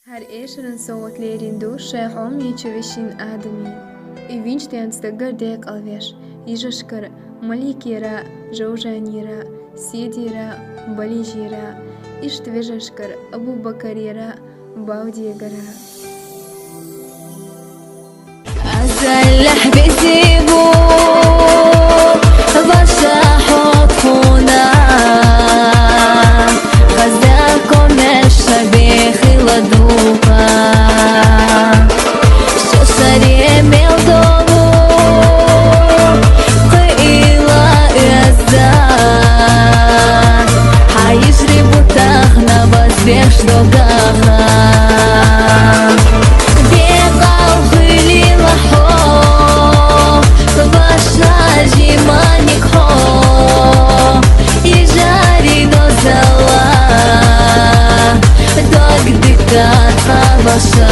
Her eşinin soğutlarında şeyhom yeçevişin adami. Vinçten stagır dekъал veš. Yıжышкır malikira, jaujanira, sidira, balijira. İştvежышкır Abu Bakarira, baudiyagara. أسلح بسيبو Ваша حقنا خزاكم الشبيخ ладуха Все время в дому قيلة إزداد حيشري بطاخنا بسبيخ شدوغاخنا دекъал خليل حو Ваша жиманик хо И жари до Дала Дог диктата Ваша